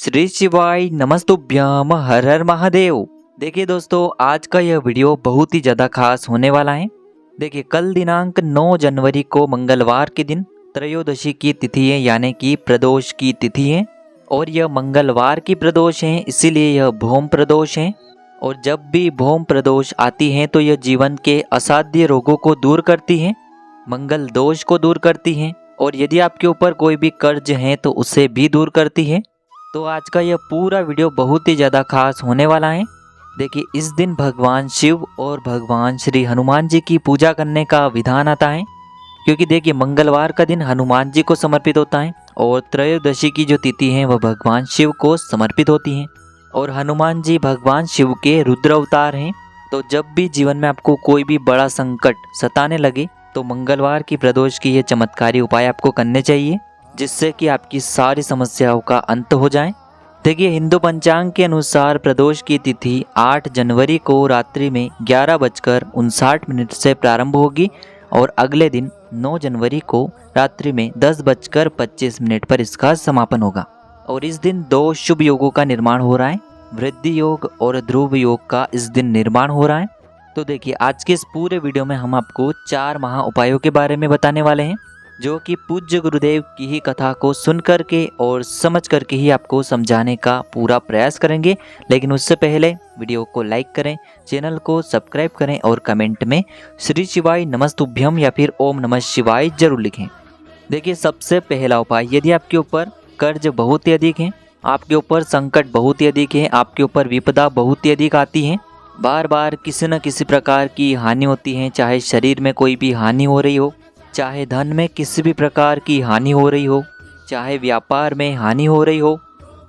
श्री शिवाय नमस्तुभ्यम हर हर महादेव। देखिए दोस्तों, आज का यह वीडियो बहुत ही ज़्यादा खास होने वाला है। देखिए, कल दिनांक 9 जनवरी को मंगलवार के दिन त्रयोदशी की तिथि है, यानी कि प्रदोष की तिथि है। और यह मंगलवार की प्रदोष है, इसीलिए यह भौम प्रदोष है। और जब भी भौम प्रदोष आती है तो यह जीवन के असाध्य रोगों को दूर करती है, मंगल दोष को दूर करती है, और यदि आपके ऊपर कोई भी कर्ज है तो उसे भी दूर करती है। तो आज का यह पूरा वीडियो बहुत ही ज़्यादा खास होने वाला है। देखिए, इस दिन भगवान शिव और भगवान श्री हनुमान जी की पूजा करने का विधान आता है, क्योंकि देखिए मंगलवार का दिन हनुमान जी को समर्पित होता है और त्रयोदशी की जो तिथि है वह भगवान शिव को समर्पित होती है। और हनुमान जी भगवान शिव के रुद्र अवतार हैं। तो जब भी जीवन में आपको कोई भी बड़ा संकट सताने लगे तो मंगलवार की प्रदोष की ये चमत्कारी उपाय आपको करने चाहिए, जिससे कि आपकी सारी समस्याओं का अंत हो जाए। देखिए, हिंदू पंचांग के अनुसार प्रदोष की तिथि 8 जनवरी को रात्रि में 11:59 से प्रारंभ होगी और अगले दिन 9 जनवरी को रात्रि में 10:25 पर इसका समापन होगा। और इस दिन दो शुभ योगों का निर्माण हो रहा है, वृद्धि योग और ध्रुव योग का इस दिन निर्माण हो रहा है। तो देखिए, आज के इस पूरे वीडियो में हम आपको 4 महा उपायों के बारे में बताने वाले हैं, जो कि पूज्य गुरुदेव की ही कथा को सुन करके और समझ करके ही आपको समझाने का पूरा प्रयास करेंगे। लेकिन उससे पहले वीडियो को लाइक करें, चैनल को सब्सक्राइब करें और कमेंट में श्री शिवाय नमस्तुभ्यम या फिर ओम नमः शिवाय जरूर लिखें। देखिए, सबसे पहला उपाय, यदि आपके ऊपर कर्ज बहुत ही अधिक है, आपके ऊपर संकट बहुत ही अधिक है, आपके ऊपर विपदा बहुत ही अधिक आती है, बार बार किसी न किसी प्रकार की हानि होती है, चाहे शरीर में कोई भी हानि हो रही हो, चाहे धन में किसी भी प्रकार की हानि हो रही हो, चाहे व्यापार में हानि हो रही हो,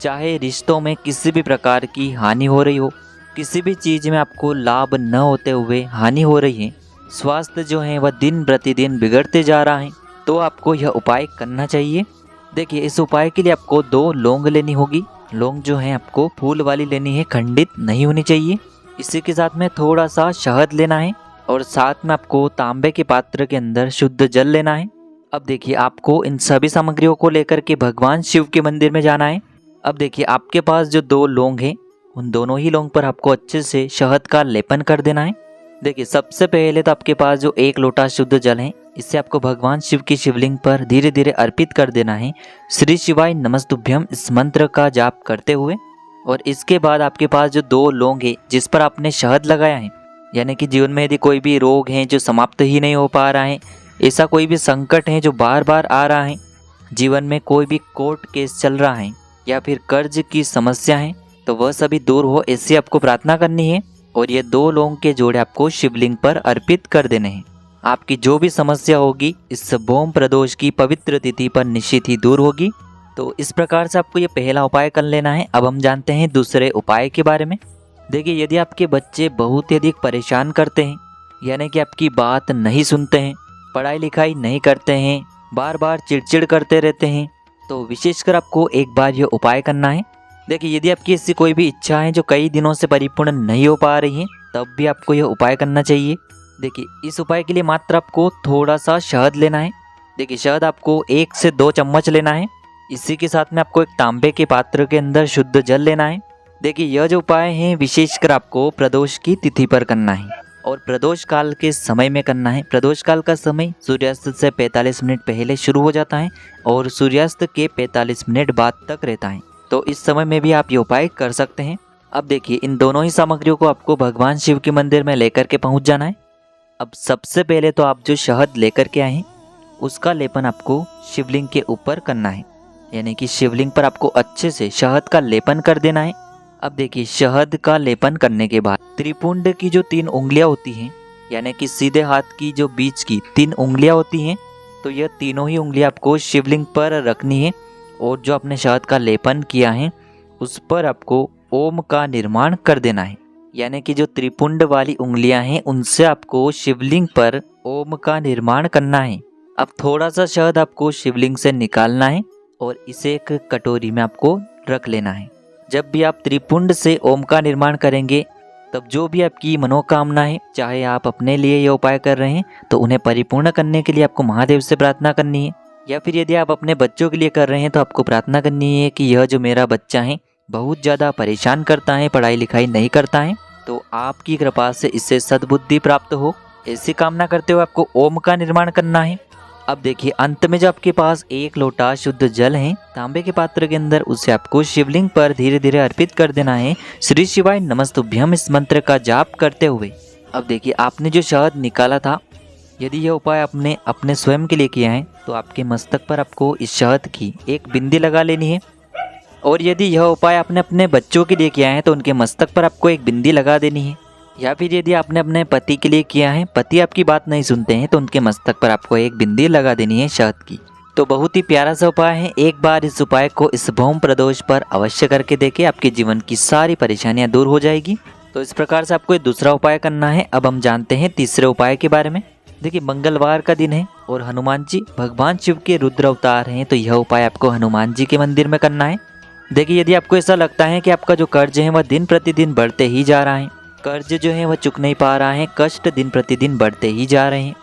चाहे रिश्तों में किसी भी प्रकार की हानि हो रही हो, किसी भी चीज़ में आपको लाभ न होते हुए हानि हो रही है, स्वास्थ्य जो है वह दिन प्रतिदिन बिगड़ते जा रहा है, तो आपको यह उपाय करना चाहिए। देखिए, इस उपाय के लिए आपको 2 लौंग लेनी होगी। लौंग जो है आपको फूल वाली लेनी है, खंडित नहीं होनी चाहिए। इसी के साथ में थोड़ा सा शहद लेना है और साथ में आपको तांबे के पात्र के अंदर शुद्ध जल लेना है। अब देखिए, आपको इन सभी सामग्रियों को लेकर के भगवान शिव के मंदिर में जाना है। अब देखिए, आपके पास जो 2 लौंग हैं, उन दोनों ही लौंग पर आपको अच्छे से शहद का लेपन कर देना है। देखिए, सबसे पहले तो आपके पास जो 1 लोटा शुद्ध जल है, इसे आपको भगवान शिव की शिवलिंग पर धीरे धीरे अर्पित कर देना है, श्री शिवाय नमस्तुभ्यम इस मंत्र का जाप करते हुए। और इसके बाद आपके पास जो 2 लौंग है जिस पर आपने शहद लगाया है, यानी कि जीवन में यदि कोई भी रोग है जो समाप्त ही नहीं हो पा रहा है, ऐसा कोई भी संकट है जो बार बार आ रहा है, जीवन में कोई भी कोर्ट केस चल रहा है या फिर कर्ज की समस्या है, तो वह सभी दूर हो, ऐसी आपको प्रार्थना करनी है। और ये 2 लौंग के जोड़े आपको शिवलिंग पर अर्पित कर देने हैं। आपकी जो भी समस्या होगी इस भौम प्रदोष की पवित्र तिथि पर निश्चित ही दूर होगी। तो इस प्रकार से आपको ये पहला उपाय कर लेना है। अब हम जानते हैं दूसरे उपाय के बारे में। देखिए, यदि आपके बच्चे बहुत ही अधिक परेशान करते हैं, यानी कि आपकी बात नहीं सुनते हैं, पढ़ाई लिखाई नहीं करते हैं, बार बार चिड़चिड़ करते रहते हैं, तो विशेषकर आपको एक बार यह उपाय करना है। देखिए, यदि आपकी ऐसी कोई भी इच्छा है जो कई दिनों से परिपूर्ण नहीं हो पा रही है, तब भी आपको यह उपाय करना चाहिए। देखिए, इस उपाय के लिए मात्र आपको थोड़ा सा शहद लेना है। देखिए, शहद आपको 1 से 2 चम्मच लेना है। इसी के साथ में आपको एक तांबे के पात्र के अंदर शुद्ध जल लेना है। देखिए, यह जो उपाय है विशेषकर आपको प्रदोष की तिथि पर करना है और प्रदोष काल के समय में करना है। प्रदोष काल का समय सूर्यास्त से 45 मिनट पहले शुरू हो जाता है और सूर्यास्त के 45 मिनट बाद तक रहता है। तो इस समय में भी आप ये उपाय कर सकते हैं। अब देखिए, इन दोनों ही सामग्रियों को आपको भगवान शिव के मंदिर में लेकर के पहुंच जाना है। अब सबसे पहले तो आप जो शहद लेकर के आए हैं उसका लेपन आपको शिवलिंग के ऊपर करना है, यानी कि शिवलिंग पर आपको अच्छे से शहद का लेपन कर देना है। अब देखिए, शहद का लेपन करने के बाद त्रिपुंड की जो 3 उंगलियां होती हैं, यानी कि सीधे हाथ की जो बीच की 3 उंगलियां होती हैं, तो यह तीनों ही उंगलियां आपको शिवलिंग पर रखनी है और जो आपने शहद का लेपन किया है उस पर आपको ओम का निर्माण कर देना है। यानी कि जो त्रिपुंड वाली उंगलियां हैं उनसे आपको शिवलिंग पर ओम का निर्माण करना है। अब थोड़ा सा शहद आपको शिवलिंग से निकालना है और इसे एक कटोरी में आपको रख लेना है। जब भी आप त्रिपुंड से ओम का निर्माण करेंगे, तब जो भी आपकी मनोकामना है, चाहे आप अपने लिए ये उपाय कर रहे हैं, तो उन्हें परिपूर्ण करने के लिए आपको महादेव से प्रार्थना करनी है। या फिर यदि आप अपने बच्चों के लिए कर रहे हैं तो आपको प्रार्थना करनी है कि यह जो मेरा बच्चा है बहुत ज़्यादा परेशान करता है, पढ़ाई लिखाई नहीं करता है, तो आपकी कृपा से इससे सद्बुद्धि प्राप्त हो, ऐसी कामना करते हुए आपको ओम का निर्माण करना है। अब देखिए अंत में जो आपके पास 1 लोटा शुद्ध जल है तांबे के पात्र के अंदर, उसे आपको शिवलिंग पर धीरे धीरे अर्पित कर देना है। श्री शिवाय नमस्तुभ्यम इस मंत्र का जाप करते हुए। अब देखिए आपने जो शहद निकाला था, यदि यह उपाय आपने अपने स्वयं के लिए किया है तो आपके मस्तक पर आपको इस शहद की एक बिंदी लगा लेनी है। और यदि यह उपाय आपने अपने बच्चों के लिए किया है तो उनके मस्तक पर आपको एक बिंदी लगा देनी है। या फिर यदि आपने अपने पति के लिए किया है, पति आपकी बात नहीं सुनते हैं, तो उनके मस्तक पर आपको एक बिंदी लगा देनी है शहद की। तो बहुत ही प्यारा सा उपाय है। एक बार इस उपाय को इस भौम प्रदोष पर अवश्य करके देखें, आपके जीवन की सारी परेशानियां दूर हो जाएगी। तो इस प्रकार से आपको ये दूसरा उपाय करना है। अब हम जानते हैं तीसरे उपाय के बारे में। देखिए मंगलवार का दिन है और हनुमान जी भगवान शिव के रुद्र अवतार हैं, तो यह उपाय आपको हनुमान जी के मंदिर में करना है। देखिए यदि आपको ऐसा लगता है कि आपका जो कर्ज है वह दिन प्रतिदिन बढ़ते ही जा रहा है, कर्ज जो है वह चुक नहीं पा रहा है, कष्ट दिन प्रतिदिन बढ़ते ही जा रहे हैं,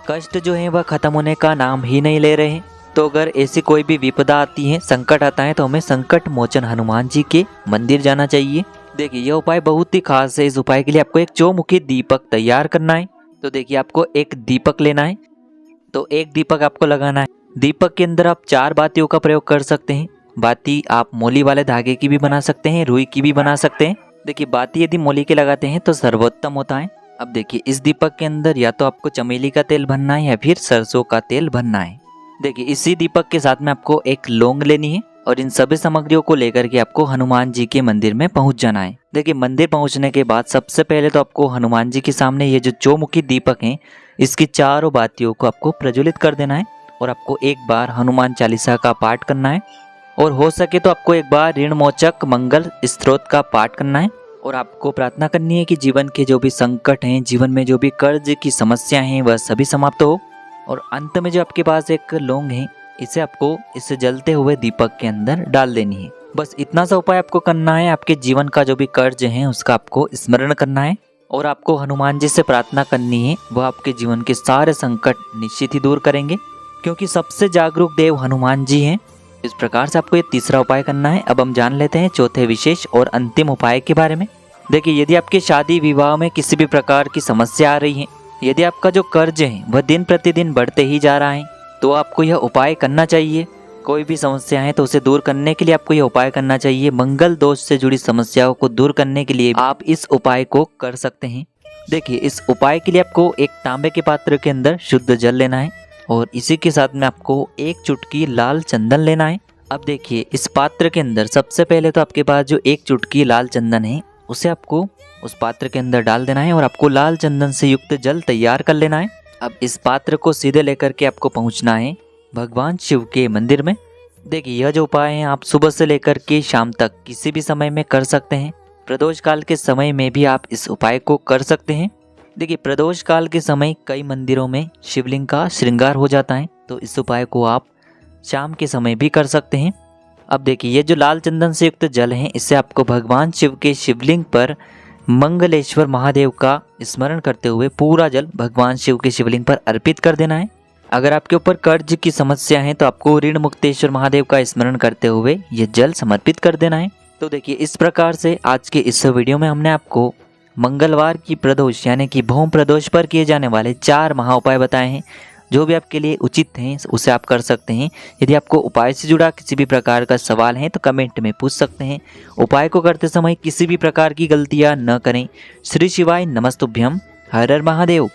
कष्ट जो है वह खत्म होने का नाम ही नहीं ले रहे हैं, तो अगर ऐसी कोई भी विपदा आती है, संकट आता है, तो हमें संकट मोचन हनुमान जी के मंदिर जाना चाहिए। देखिए यह उपाय बहुत ही खास है। इस उपाय के लिए आपको एक चौमुखी दीपक तैयार करना है। तो देखिए आपको एक दीपक लेना है, तो एक दीपक आपको लगाना है। दीपक के अंदर आप 4 बातियों का प्रयोग कर सकते हैं। बाती आप मोली वाले धागे की भी बना सकते हैं, रुई की भी बना सकते हैं। देखिए बाती यदि मोली के लगाते हैं तो सर्वोत्तम होता है। अब देखिए इस दीपक के अंदर या तो आपको चमेली का तेल भरना है या फिर सरसों का तेल भरना है। देखिए इसी दीपक के साथ में आपको एक लौंग लेनी है और इन सभी सामग्रियों को लेकर के आपको हनुमान जी के मंदिर में पहुंच जाना है। देखिए मंदिर पहुंचने के बाद सबसे पहले तो आपको हनुमान जी के सामने ये जो चौमुखी दीपक है इसकी चारों बातियों को आपको प्रज्वलित कर देना है और आपको एक बार हनुमान चालीसा का पाठ करना है और हो सके तो आपको एक बार ऋण मोचक मंगल स्तोत्र का पाठ करना है और आपको प्रार्थना करनी है कि जीवन के जो भी संकट हैं, जीवन में जो भी कर्ज की समस्या हैं वह सभी समाप्त हो। और अंत में जो आपके पास एक लौंग है इसे आपको इस जलते हुए दीपक के अंदर डाल देनी है। बस इतना सा उपाय आपको करना है। आपके जीवन का जो भी कर्ज है उसका आपको स्मरण करना है और आपको हनुमान जी से प्रार्थना करनी है, वह आपके जीवन के सारे संकट निश्चित ही दूर करेंगे, क्योंकि सबसे जागरूक देव हनुमान जी हैं। इस प्रकार से आपको ये तीसरा उपाय करना है। अब हम जान लेते हैं चौथे विशेष और अंतिम उपाय के बारे में। देखिए यदि आपके शादी विवाह में किसी भी प्रकार की समस्या आ रही है, यदि आपका जो कर्ज है वह दिन प्रतिदिन बढ़ते ही जा रहा है, तो आपको यह उपाय करना चाहिए। कोई भी समस्या है तो उसे दूर करने के लिए आपको यह उपाय करना चाहिए। मंगल दोष से जुड़ी समस्याओं को दूर करने के लिए आप इस उपाय को कर सकते हैं। देखिए इस उपाय के लिए आपको एक तांबे के पात्र के अंदर शुद्ध जल लेना है और इसी के साथ में आपको एक चुटकी लाल चंदन लेना है। अब देखिए इस पात्र के अंदर सबसे पहले तो आपके पास जो एक चुटकी लाल चंदन है उसे आपको उस पात्र के अंदर डाल देना है और आपको लाल चंदन से युक्त जल तैयार कर लेना है। अब इस पात्र को सीधे लेकर के आपको पहुंचना है भगवान शिव के मंदिर में। देखिए यह जो उपाय है आप सुबह से लेकर के शाम तक किसी भी समय में कर सकते हैं। प्रदोष काल के समय में भी आप इस उपाय को कर सकते हैं। देखिए प्रदोष काल के समय कई मंदिरों में शिवलिंग का श्रृंगार हो जाता है, तो इस उपाय को आप शाम के समय भी कर सकते हैं। अब देखिए ये जो लाल चंदन से युक्त जल है इससे आपको भगवान शिव के शिवलिंग पर मंगलेश्वर महादेव का स्मरण करते हुए पूरा जल भगवान शिव के शिवलिंग पर अर्पित कर देना है। अगर आपके ऊपर कर्ज की समस्या है तो आपको ऋण मुक्तेश्वर महादेव का स्मरण करते हुए ये जल समर्पित कर देना है। तो देखिए इस प्रकार से आज के इस वीडियो में हमने आपको मंगलवार की प्रदोष यानी कि भौम प्रदोष पर किए जाने वाले 4 महा उपाय बताए हैं। जो भी आपके लिए उचित हैं उसे आप कर सकते हैं। यदि आपको उपाय से जुड़ा किसी भी प्रकार का सवाल है तो कमेंट में पूछ सकते हैं। उपाय को करते समय किसी भी प्रकार की गलतियां न करें। श्री शिवाय नमस्तुभ्यम। हर हर महादेव।